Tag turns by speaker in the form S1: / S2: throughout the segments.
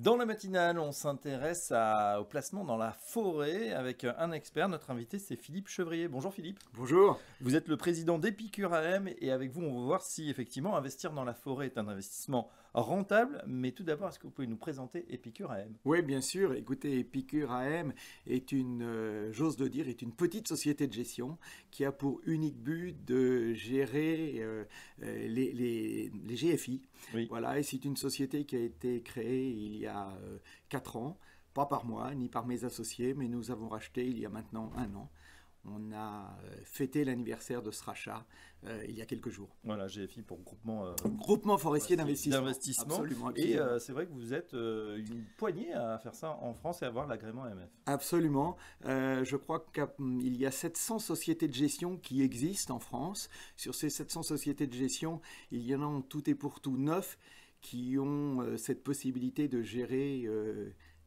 S1: Dans la matinale, on s'intéresse au placement dans la forêt avec un expert. Notre invité, c'est Philippe Chevrier. Bonjour Philippe.
S2: Bonjour.
S1: Vous êtes le président d'Épicure AM et avec vous, on va voir si effectivement investir dans la forêt est un investissement rentable. Mais tout d'abord, est-ce que vous pouvez nous présenter Épicure AM?
S2: Oui, bien sûr. Écoutez, Épicure AM est j'ose le dire, est une petite société de gestion qui a pour unique but de gérer les GFI.
S1: Oui.
S2: Voilà, et c'est une société qui a été créée il y a 4 ans, pas par moi ni par mes associés, mais nous avons racheté il y a maintenant 1 an. On a fêté l'anniversaire de ce rachat il y a quelques jours.
S1: Voilà, GFI pour
S2: Groupement forestier d'investissement.
S1: Absolument. Et c'est vrai que vous êtes une poignée à faire ça en France et avoir l'agrément AMF.
S2: Absolument. Je crois qu'il y a 700 sociétés de gestion qui existent en France. Sur ces 700 sociétés de gestion, il y en a en tout et pour tout 9 qui ont cette possibilité de gérer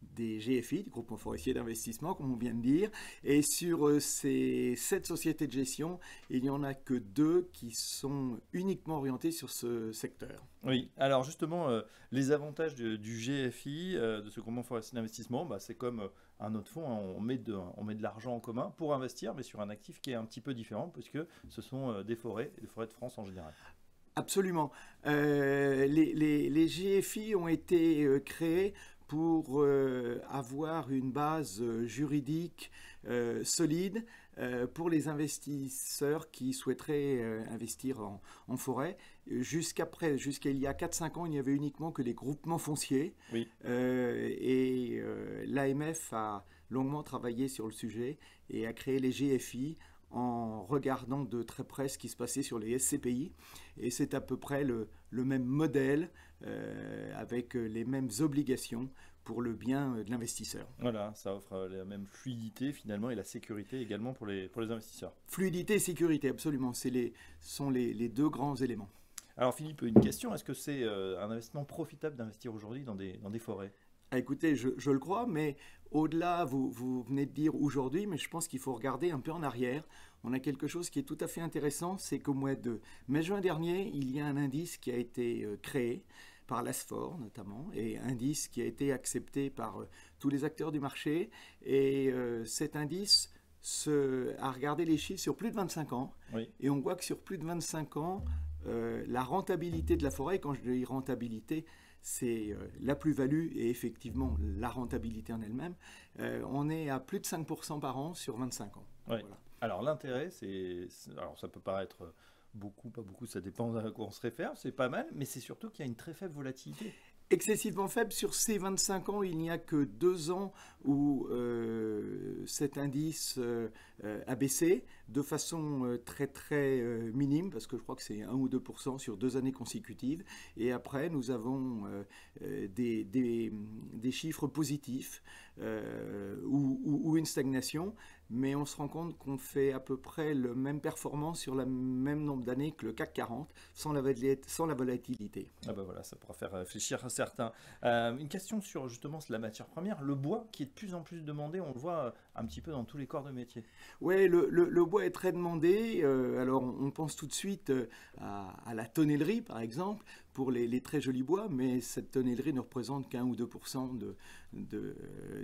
S2: des GFI, des groupements forestiers d'investissement, comme on vient de dire. Et sur ces 7 sociétés de gestion, il n'y en a que 2 qui sont uniquement orientées sur ce secteur.
S1: Oui, alors justement, les avantages du GFI, de ce groupement forestier d'investissement, c'est comme un autre fonds, hein, on met de l'argent en commun pour investir, mais sur un actif qui est un petit peu différent, puisque ce sont des forêts, et les forêts de France en général.
S2: Absolument. Les GFI ont été créés pour avoir une base juridique solide pour les investisseurs qui souhaiteraient investir en forêt. Jusqu'à il y a 4-5 ans, il n'y avait uniquement que les groupements fonciers.
S1: Oui.
S2: L'AMF a longuement travaillé sur le sujet et a créé les GFI en regardant de très près ce qui se passait sur les SCPI. Et c'est à peu près le même modèle avec les mêmes obligations pour le bien de l'investisseur.
S1: Voilà, ça offre la même fluidité finalement et la sécurité également pour les investisseurs.
S2: Fluidité et sécurité, absolument. Sont les 2 grands éléments.
S1: Alors Philippe, une question, est-ce que c'est un investissement profitable d'investir aujourd'hui dans des forêts ?
S2: Écoutez, je le crois, mais au-delà, vous venez de dire aujourd'hui, mais je pense qu'il faut regarder un peu en arrière. On a quelque chose qui est tout à fait intéressant, c'est qu'au mois de mai-juin dernier, il y a un indice qui a été créé par l'ASFOR notamment, et indice qui a été accepté par tous les acteurs du marché. Et cet indice a regardé les chiffres sur plus de 25 ans,
S1: oui.
S2: Et on voit que sur plus de 25 ans, la rentabilité de la forêt, quand je dis rentabilité, c'est la plus-value et effectivement la rentabilité en elle-même. On est à plus de 5% par an sur 25 ans.
S1: Oui.
S2: Voilà.
S1: Alors l'intérêt, alors ça peut paraître beaucoup, pas beaucoup, ça dépend à quoi on se réfère, c'est pas mal, mais c'est surtout qu'il y a une très faible volatilité.
S2: Excessivement faible. Sur ces 25 ans, il n'y a que 2 ans où cet indice a baissé de façon très très minime, parce que je crois que c'est 1 ou 2% sur 2 années consécutives. Et après, nous avons des chiffres positifs ou une stagnation, mais on se rend compte qu'on fait à peu près le même performance sur le même nombre d'années que le CAC 40 sans la volatilité.
S1: Ah ben voilà, ça pourra faire réfléchir à certains. Une question sur justement la matière première, le bois qui est de plus en plus demandé, on le voit un petit peu dans tous les corps de métier.
S2: Oui, le bois est très demandé. Alors on pense tout de suite à la tonnellerie par exemple, pour les très jolis bois, mais cette tonnellerie ne représente qu'1 ou 2%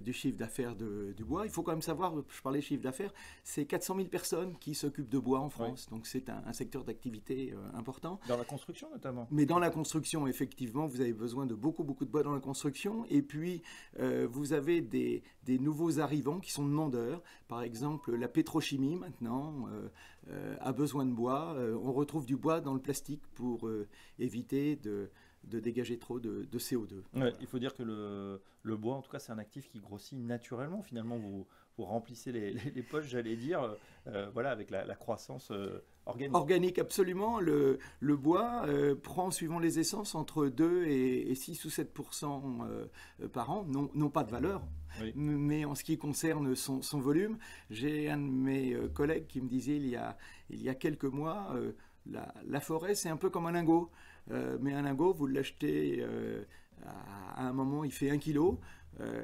S2: du chiffre d'affaires du bois. Il faut quand même savoir, je parlais chiffre d'affaires, c'est 400 000 personnes qui s'occupent de bois en France, oui. Donc c'est un secteur d'activité important.
S1: Dans la construction notamment.
S2: Mais dans la construction, effectivement, vous avez besoin de beaucoup de bois dans la construction. Et puis, vous avez des nouveaux arrivants qui sont demandeurs. Par exemple, la pétrochimie maintenant a besoin de bois. On retrouve du bois dans le plastique pour éviter de dégager trop de CO2.
S1: Ouais,
S2: voilà.
S1: Il faut dire que le bois, en tout cas, c'est un actif qui grossit naturellement. Finalement, vous remplissez les poches, j'allais dire, voilà, avec la croissance organique.
S2: Organique, absolument. Le bois prend, suivant les essences, entre 2 et 6 ou 7% par an. Non pas de valeur, oui. Mais en ce qui concerne son volume. J'ai un de mes collègues qui me disait il y a quelques mois, la forêt, c'est un peu comme un lingot. Mais un lingot, vous l'achetez à un moment, il fait 1 kilo.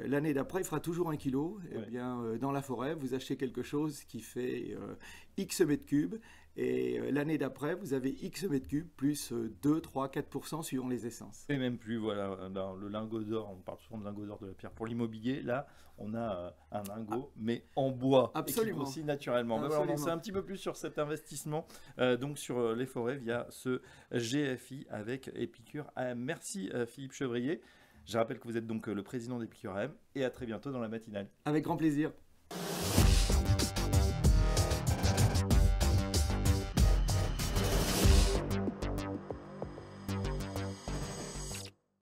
S2: L'année d'après, il fera toujours 1 kilo. Ouais. Eh bien, dans la forêt, vous achetez quelque chose qui fait X mètres cubes Et l'année d'après, vous avez X mètres cubes plus 2, 3, 4% suivant les essences.
S1: Et même plus, voilà, dans le lingot d'or, on parle souvent de lingot d'or de la pierre pour l'immobilier. Là, on a un lingot, mais en bois.
S2: Absolument.
S1: Et qui grossit naturellement. Mais voilà, on en
S2: Absolument.
S1: sait un petit peu plus sur cet investissement, donc sur les forêts via ce GFI avec Épicure AM. Merci Philippe Chevrier. Je rappelle que vous êtes donc le président d'Épicure AM et à très bientôt dans la matinale.
S2: Avec grand plaisir.